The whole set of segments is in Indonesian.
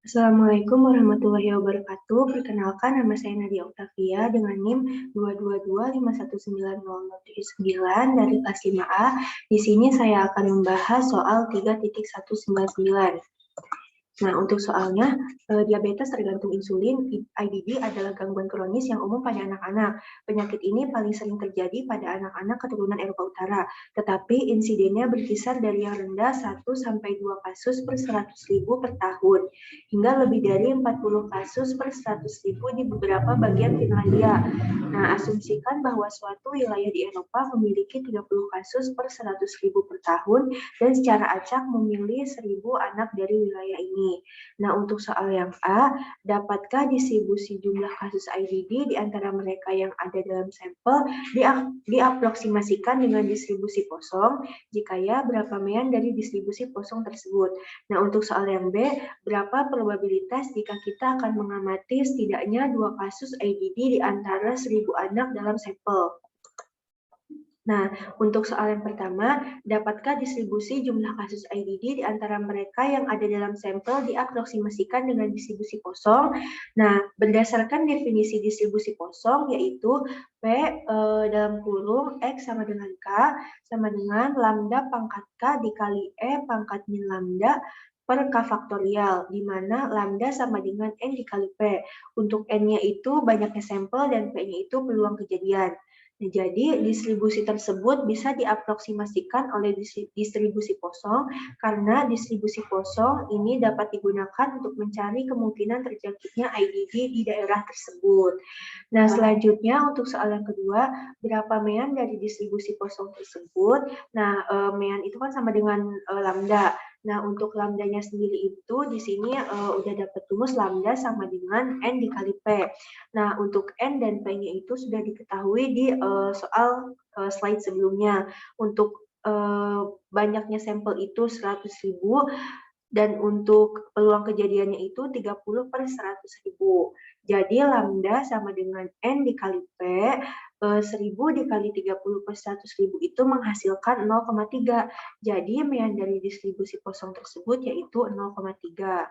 Assalamualaikum warahmatullahi wabarakatuh. Perkenalkan, nama saya Nadia Oktavia dengan NIM 222519079 dari kelas 5A. Di sini saya akan membahas soal 3.199. Nah, untuk soalnya, diabetes tergantung insulin, IBD adalah gangguan kronis yang umum pada anak-anak. Penyakit ini paling sering terjadi pada anak-anak keturunan Eropa Utara, tetapi insidennya berkisar dari yang rendah 1-2 kasus per 100.000 per tahun, hingga lebih dari 40 kasus per 100.000 di beberapa bagian Finlandia. Nah, asumsikan bahwa suatu wilayah di Eropa memiliki 30 kasus per 100.000 per tahun, dan secara acak memilih 1.000 anak dari wilayah ini. Nah, untuk soal yang A, dapatkah distribusi jumlah kasus IBD di antara mereka yang ada dalam sampel diaplikasikan dengan distribusi kosong? Jika ya, berapa mean dari distribusi kosong tersebut? Nah, untuk soal yang B, berapa probabilitas jika kita akan mengamati setidaknya 2 kasus IBD di antara 1.000 anak dalam sampel? Nah, untuk soal yang pertama, dapatkah distribusi jumlah kasus IBD di antara mereka yang ada dalam sampel diaplikasikan dengan distribusi kosong? Nah, berdasarkan definisi distribusi kosong, yaitu P dalam kurung X sama dengan K, sama dengan lambda pangkat K dikali E pangkat min lambda per K faktorial, di mana lambda sama dengan N dikali P. Untuk N-nya itu banyaknya sampel dan P-nya itu peluang kejadian. Nah, jadi distribusi tersebut bisa diaplikasikan oleh distribusi kosong karena distribusi kosong ini dapat digunakan untuk mencari kemungkinan terjangkitnya IBD di daerah tersebut. Nah, selanjutnya untuk soal yang kedua, berapa mean dari distribusi kosong tersebut? Nah, mean itu kan sama dengan lambda. Nah, untuk lambdanya sendiri itu di sini udah dapat rumus lambda sama dengan N dikali P. Nah, untuk N dan P-nya itu sudah diketahui di soal slide sebelumnya. Untuk banyaknya sampel itu 100.000 dan untuk peluang kejadiannya itu 30 per 100.000. Jadi lambda sama dengan N dikali P, 1.000 dikali 30 per 100.000 itu menghasilkan 0,3. Jadi mean dari distribusi kosong tersebut yaitu 0,3.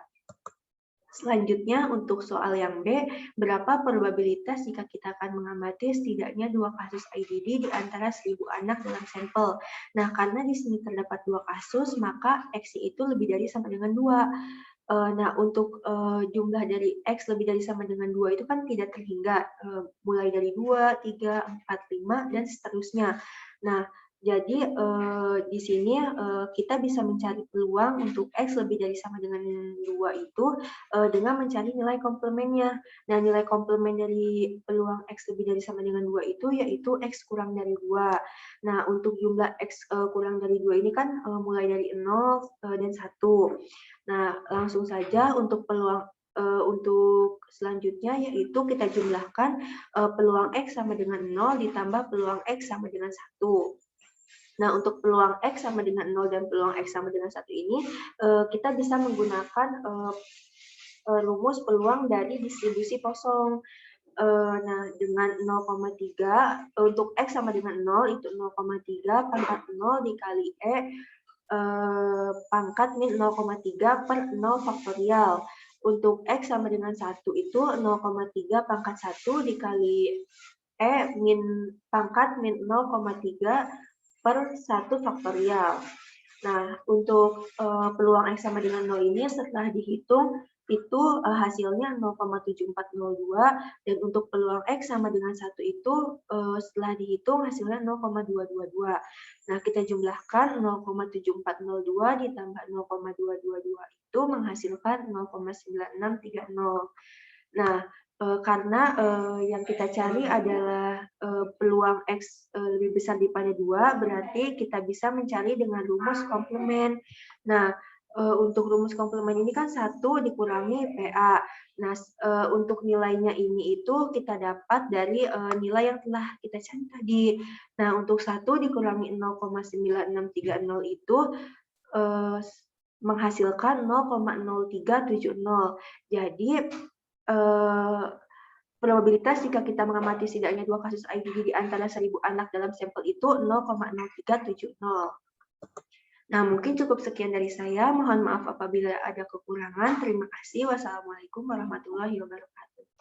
Selanjutnya untuk soal yang B, berapa probabilitas jika kita akan mengamati setidaknya 2 kasus IBD di antara 1.000 anak dalam sampel. Nah, karena di sini terdapat 2 kasus, maka X itu lebih dari sama dengan 2. Nah, untuk jumlah dari X lebih dari sama dengan 2 itu kan tidak terhingga, mulai dari 2, 3, 4, 5, dan seterusnya. Nah, jadi di sini kita bisa mencari peluang untuk X lebih dari sama dengan 2 itu dengan mencari nilai komplemennya. Nah, nilai komplemen dari peluang X lebih dari sama dengan 2 itu yaitu X kurang dari 2. Nah, untuk jumlah X kurang dari 2 ini kan mulai dari 0 dan 1. Nah, langsung saja untuk peluang untuk selanjutnya yaitu kita jumlahkan peluang X sama dengan 0 ditambah peluang X sama dengan 1. Nah, untuk peluang X sama dengan 0 dan peluang X sama dengan 1 ini, kita bisa menggunakan rumus peluang dari distribusi kosong. Nah, dengan 0,3, untuk X sama dengan 0, itu 0,3 pangkat 0 dikali E pangkat min 0,3 per 0 faktorial. Untuk X sama dengan 1 itu 0,3 pangkat 1 dikali E pangkat min 0,3 per 1 faktorial. Nah, untuk peluang X sama dengan 0 ini setelah dihitung itu hasilnya 0,7402 dan untuk peluang X sama dengan 1 itu setelah dihitung hasilnya 0,222. Nah, kita jumlahkan 0,7402 ditambah 0,222 itu menghasilkan 0,9630. Nah, karena yang kita cari adalah peluang X lebih besar daripada 2, berarti kita bisa mencari dengan rumus komplement. Nah, untuk rumus komplement ini kan 1 dikurangi PA. Nah, untuk nilainya ini itu kita dapat dari nilai yang telah kita cari tadi. Nah, untuk 1 dikurangi 0,9630 itu menghasilkan 0,0370. Jadi, probabilitas jika kita mengamati setidaknya 2 kasus IBD di antara 1.000 anak dalam sampel itu 0,0370. Nah, mungkin cukup sekian dari saya. Mohon maaf apabila ada kekurangan. Terima kasih. Wassalamualaikum warahmatullahi wabarakatuh.